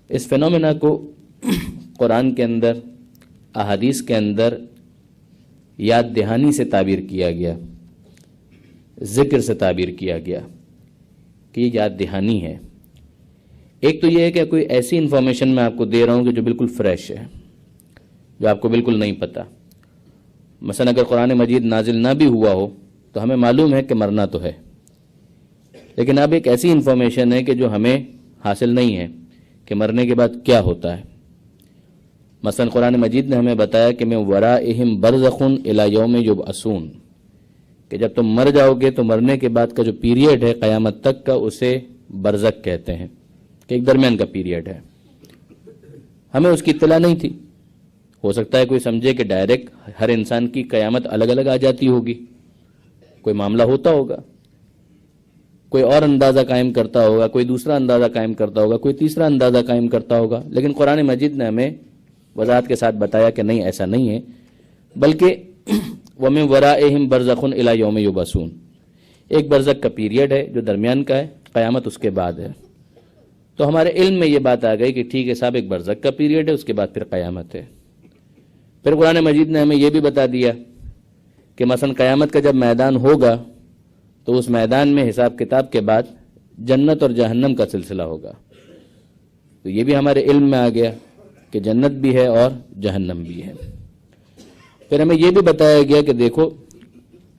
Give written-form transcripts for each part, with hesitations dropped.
اس phenomena کو قرآن کے اندر، احادیث کے اندر یاد دہانی سے تعبیر کیا گیا، ذکر سے تعبیر کیا گیا کہ یہ یاد دہانی ہے۔ ایک تو یہ ہے کہ کوئی ایسی انفارمیشن میں آپ کو دے رہا ہوں کہ جو بالکل فریش ہے، جو آپ کو بالکل نہیں پتہ۔ مثلا اگر قرآن مجید نازل نہ بھی ہوا ہو تو ہمیں معلوم ہے کہ مرنا تو ہے، لیکن اب ایک ایسی انفارمیشن ہے کہ جو ہمیں حاصل نہیں ہے کہ مرنے کے بعد کیا ہوتا ہے۔ مثلا قرآن مجید نے ہمیں بتایا کہ من ورائہم برزخ الی یوم یبعثون، کہ جب تم مر جاؤ گے تو مرنے کے بعد کا جو پیریڈ ہے قیامت تک کا، اسے برزخ کہتے ہیں، کہ ایک درمیان کا پیریڈ ہے۔ ہمیں اس کی اطلاع نہیں تھی۔ ہو سکتا ہے کوئی سمجھے کہ ڈائریکٹ ہر انسان کی قیامت الگ الگ آ جاتی ہوگی، کوئی معاملہ ہوتا ہوگا، کوئی اور اندازہ قائم کرتا ہوگا، کوئی دوسرا اندازہ قائم کرتا ہوگا، کوئی تیسرا اندازہ قائم کرتا ہوگا، لیکن قرآن مجید نے ہمیں وضاحت کے ساتھ بتایا کہ نہیں، ایسا نہیں ہے، بلکہ وَمِن وَرَائِهِمْ بَرْزَخٌ إِلَى يَوْمِ يُبْعَثُونَ، ایک برزخ کا پیریڈ ہے جو درمیان کا ہے، قیامت اس کے بعد ہے۔ تو ہمارے علم میں یہ بات آ گئی کہ ٹھیک ہے صاحب، ایک برزخ کا پیریڈ ہے، اس کے بعد پھر قیامت ہے۔ پھر قرآن مجید نے ہمیں یہ بھی بتا دیا کہ مثلا قیامت کا جب میدان ہوگا تو اس میدان میں حساب کتاب کے بعد جنت اور جہنم کا سلسلہ ہوگا۔ تو یہ بھی ہمارے علم میں آ گیا کہ جنت بھی ہے اور جہنم بھی ہے۔ پھر ہمیں یہ بھی بتایا گیا کہ دیکھو،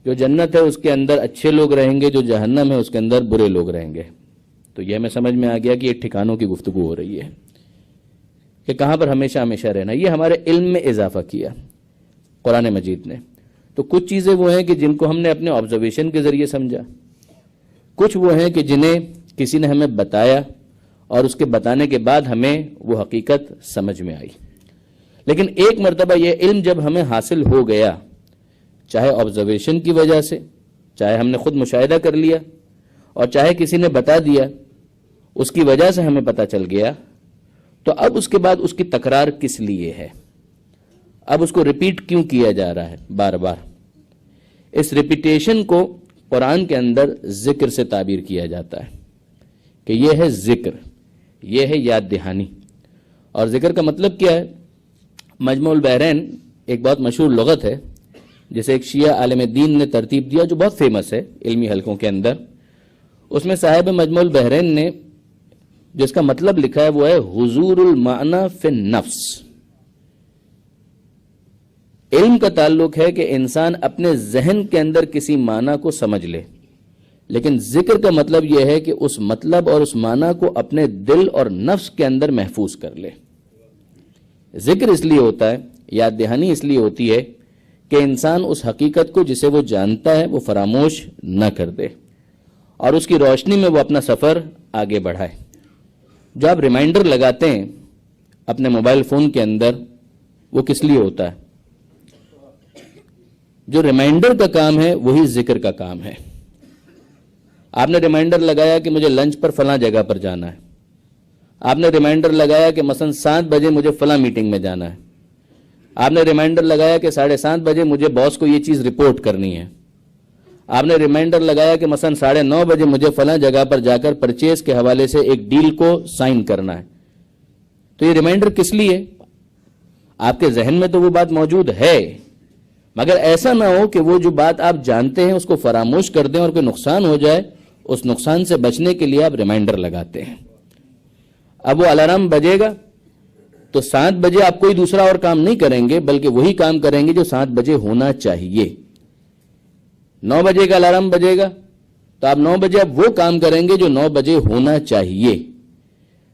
جو جنت ہے اس کے اندر اچھے لوگ رہیں گے، جو جہنم ہے اس کے اندر برے لوگ رہیں گے۔ تو یہ ہمیں سمجھ میں آ گیا کہ یہ ٹھکانوں کی گفتگو ہو رہی ہے کہ کہاں پر ہمیشہ ہمیشہ رہنا۔ یہ ہمارے علم میں اضافہ کیا قرآن مجید نے۔ تو کچھ چیزیں وہ ہیں کہ جن کو ہم نے اپنے آبزرویشن کے ذریعے سمجھا، کچھ وہ ہیں کہ جنہیں کسی نے ہمیں بتایا اور اس کے بتانے کے بعد ہمیں وہ حقیقت سمجھ میں آئی۔ لیکن ایک مرتبہ یہ علم جب ہمیں حاصل ہو گیا، چاہے آبزرویشن کی وجہ سے، چاہے ہم نے خود مشاہدہ کر لیا، اور چاہے کسی نے بتا دیا، اس کی وجہ سے ہمیں پتہ چل گیا، تو اب اس کے بعد اس کی تکرار کس لیے ہے؟ اب اس کو ریپیٹ کیوں کیا جا رہا ہے بار بار؟ اس ریپیٹیشن کو قرآن کے اندر ذکر سے تعبیر کیا جاتا ہے کہ یہ ہے ذکر، یہ ہے یاد دہانی۔ اور ذکر کا مطلب کیا ہے؟ مجموع البحرین ایک بہت مشہور لغت ہے جسے ایک شیعہ عالم دین نے ترتیب دیا، جو بہت فیمس ہے علمی حلقوں کے اندر۔ اس میں صاحب مجموع البحرین نے جس کا مطلب لکھا ہے وہ ہے حضور المعنی فی النفس۔ علم کا تعلق ہے کہ انسان اپنے ذہن کے اندر کسی معنی کو سمجھ لے، لیکن ذکر کا مطلب یہ ہے کہ اس مطلب اور اس معنی کو اپنے دل اور نفس کے اندر محفوظ کر لے۔ ذکر اس لیے ہوتا ہے، یاد دہانی اس لیے ہوتی ہے کہ انسان اس حقیقت کو جسے وہ جانتا ہے وہ فراموش نہ کر دے، اور اس کی روشنی میں وہ اپنا سفر آگے بڑھائے۔ جو آپ ریمائنڈر لگاتے ہیں اپنے موبائل فون کے اندر، وہ کس لیے ہوتا ہے؟ جو ریمائنڈر کا کام ہے وہی ذکر کا کام ہے۔ آپ نے ریمائنڈر لگایا کہ مجھے لنچ پر فلاں جگہ پر جانا ہے، آپ نے ریمائنڈر لگایا کہ مثلا 7 بجے مجھے فلاں میٹنگ میں جانا ہے، آپ نے ریمائنڈر لگایا کہ 7:30 بجے مجھے باس کو یہ چیز رپورٹ کرنی ہے، آپ نے ریمائنڈر لگایا کہ مثلا 9:30 بجے مجھے فلاں جگہ پر جا کر پرچیز کے حوالے سے ایک ڈیل کو سائن کرنا ہے۔ تو یہ ریمائنڈر کس لیے؟ آپ کے ذہن میں تو وہ بات موجود ہے، مگر ایسا نہ ہو کہ وہ جو بات آپ جانتے ہیں اس کو فراموش کر دیں اور کوئی نقصان ہو جائے، اس نقصان سے بچنے کے لیے آپ ریمائنڈر لگاتے ہیں۔ اب وہ الارم بجے گا تو 7 بجے آپ کوئی دوسرا اور کام نہیں کریں گے، بلکہ وہی کام کریں گے جو 7 بجے ہونا چاہیے۔ 9 بجے کا الارم بجے گا تو آپ 9 بجے آپ وہ کام کریں گے جو 9 بجے ہونا چاہیے۔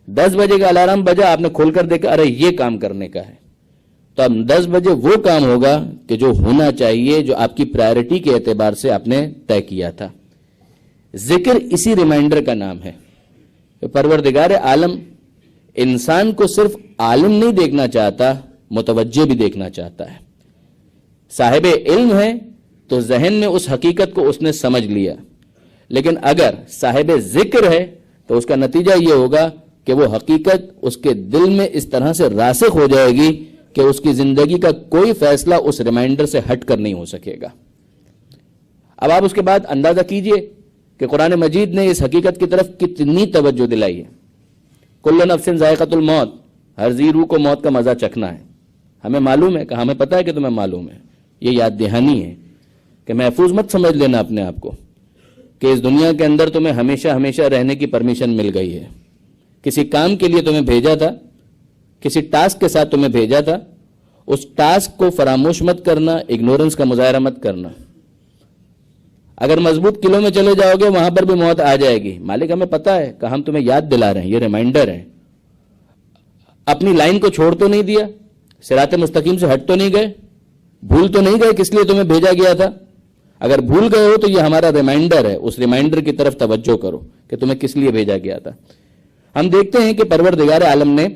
10 بجے کا الارم بجا، آپ نے کھول کر دیکھا ارے یہ کام کرنے کا ہے، تو اب 10 بجے وہ کام ہوگا کہ جو ہونا چاہیے، جو آپ کی پرائرٹی کے اعتبار سے آپ نے طے کیا تھا۔ ذکر اسی ریمائنڈر کا نام ہے۔ پروردگار عالم انسان کو صرف عالم نہیں دیکھنا چاہتا، متوجہ بھی دیکھنا چاہتا ہے۔ صاحب علم ہے تو ذہن میں اس حقیقت کو اس نے سمجھ لیا، لیکن اگر صاحب ذکر ہے تو اس کا نتیجہ یہ ہوگا کہ وہ حقیقت اس کے دل میں اس طرح سے راسخ ہو جائے گی کہ اس کی زندگی کا کوئی فیصلہ اس ریمائنڈر سے ہٹ کر نہیں ہو سکے گا۔ اب آپ اس کے بعد اندازہ کیجئے کہ قرآن مجید نے اس حقیقت کی طرف کتنی توجہ دلائی ہے کل نفس ذائقۃ الموت، ہر ذی روح کو موت کا مزہ چکھنا ہے. ہمیں معلوم ہے کہ ہمیں پتہ ہے کہ تمہیں معلوم ہے. یہ یاد دہانی ہے کہ محفوظ مت سمجھ لینا اپنے آپ کو کہ اس دنیا کے اندر تمہیں ہمیشہ ہمیشہ رہنے کی پرمیشن مل گئی ہے. کسی کام کے لیے تمہیں بھیجا تھا، کسی ٹاسک کے ساتھ تمہیں بھیجا تھا، اس ٹاسک کو فراموش مت کرنا، اگنورنس کا مظاہرہ مت کرنا. اگر مضبوط قلعوں میں چلے جاؤ گے وہاں پر بھی موت آ جائے گی. مالک ہمیں پتہ ہے کہ ہم تمہیں یاد دلا رہے ہیں، یہ ریمائنڈر ہے. اپنی لائن کو چھوڑ تو نہیں دیا، صراط مستقیم سے ہٹ تو نہیں گئے، بھول تو نہیں گئے کس لیے تمہیں بھیجا گیا تھا. اگر بھول گئے ہو تو یہ ہمارا ریمائنڈر ہے، اس ریمائنڈر کی طرف توجہ کرو کہ تمہیں کس لیے بھیجا گیا تھا. ہم دیکھتے ہیں کہ پروردگار عالم نے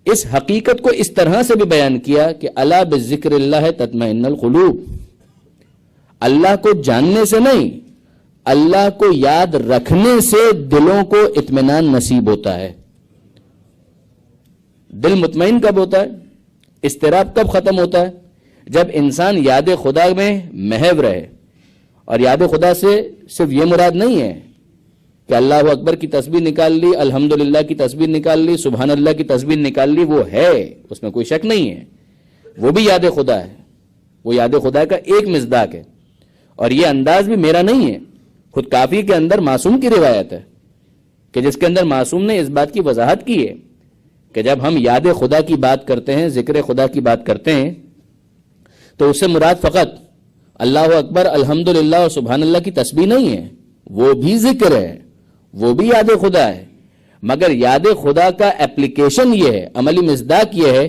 اس حقیقت کو اس طرح سے بھی بیان کیا کہ الا بذکر اللہ تطمئن القلوب. اللہ کو جاننے سے نہیں، اللہ کو یاد رکھنے سے دلوں کو اطمینان نصیب ہوتا ہے. دل مطمئن کب ہوتا ہے؟ اضطراب کب ختم ہوتا ہے؟ جب انسان یاد خدا میں محو رہے. اور یاد خدا سے صرف یہ مراد نہیں ہے کہ اللہ اکبر کی تسبیح نکال لی، الحمدللہ کی تسبیح نکال لی، سبحان اللہ کی تسبیح نکال لی. وہ ہے، اس میں کوئی شک نہیں ہے، وہ بھی یاد خدا ہے. وہ یاد خدا کا ایک مصداق ہے. اور یہ انداز بھی میرا نہیں ہے، خود کافی کے اندر معصوم کی روایت ہے کہ جس کے اندر معصوم نے اس بات کی وضاحت کی ہے کہ جب ہم یاد خدا کی بات کرتے ہیں، ذکر خدا کی بات کرتے ہیں، تو اس سے مراد فقط اللہ اکبر الحمدللہ اور سبحان اللہ کی تسبیح نہیں ہے. وہ بھی ذکر ہے، وہ بھی یاد خدا ہے. مگر یاد خدا کا اپلیکیشن یہ ہے، عملی مصداق یہ ہے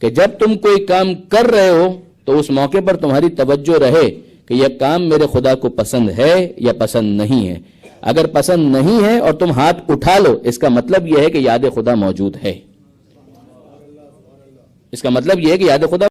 کہ جب تم کوئی کام کر رہے ہو تو اس موقع پر تمہاری توجہ رہے کہ یہ کام میرے خدا کو پسند ہے یا پسند نہیں ہے. اگر پسند نہیں ہے اور تم ہاتھ اٹھا لو، اس کا مطلب یہ ہے کہ یاد خدا موجود ہے. اس کا مطلب یہ ہے کہ یاد خدا